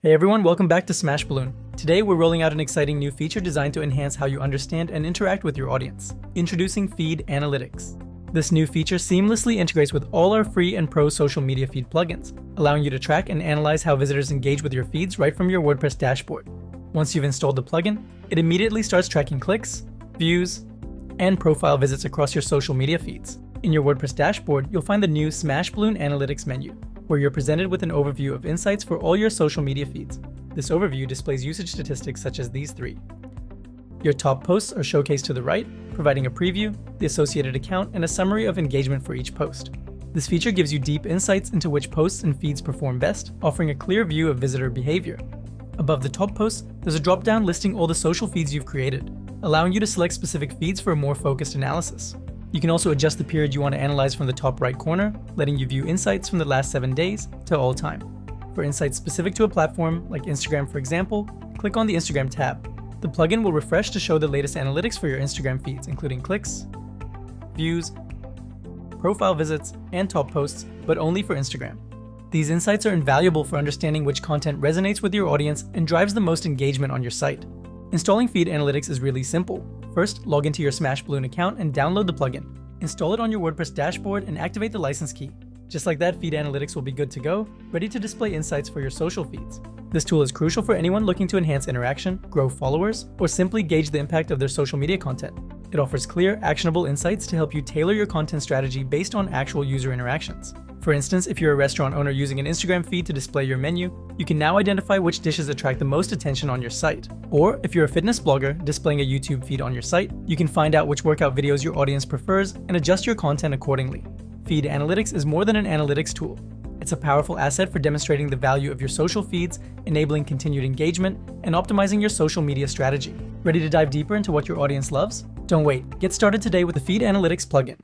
Hey everyone, welcome back to Smash Balloon. Today we're rolling out an exciting new feature designed to enhance how you understand and interact with your audience. Introducing Feed Analytics. This new feature seamlessly integrates with all our free and pro social media feed plugins, allowing you to track and analyze how visitors engage with your feeds right from your WordPress dashboard. Once you've installed the plugin, it immediately starts tracking clicks, views, and profile visits across your social media feeds. In your WordPress dashboard, you'll find the new Smash Balloon Analytics menu, where you're presented with an overview of insights for all your social media feeds. This overview displays usage statistics such as these three. Your top posts are showcased to the right, providing a preview, the associated account, and a summary of engagement for each post. This feature gives you deep insights into which posts and feeds perform best, offering a clear view of visitor behavior. Above the top posts, there's a drop-down listing all the social feeds you've created, allowing you to select specific feeds for a more focused analysis. You can also adjust the period you want to analyze from the top right corner, letting you view insights from the last 7 days to all time. For insights specific to a platform, like Instagram for example, click on the Instagram tab. The plugin will refresh to show the latest analytics for your Instagram feeds, including clicks, views, profile visits, and top posts, but only for Instagram. These insights are invaluable for understanding which content resonates with your audience and drives the most engagement on your site. Installing Feed Analytics is really simple. First, log into your Smash Balloon account and download the plugin. Install it on your WordPress dashboard and activate the license key. Just like that, Feed Analytics will be good to go, ready to display insights for your social feeds. This tool is crucial for anyone looking to enhance interaction, grow followers, or simply gauge the impact of their social media content. It offers clear, actionable insights to help you tailor your content strategy based on actual user interactions. For instance, if you're a restaurant owner using an Instagram feed to display your menu, you can now identify which dishes attract the most attention on your site. Or if you're a fitness blogger displaying a YouTube feed on your site, you can find out which workout videos your audience prefers and adjust your content accordingly. Feed Analytics is more than an analytics tool. It's a powerful asset for demonstrating the value of your social feeds, enabling continued engagement, and optimizing your social media strategy. Ready to dive deeper into what your audience loves? Don't wait. Get started today with the Feed Analytics plugin.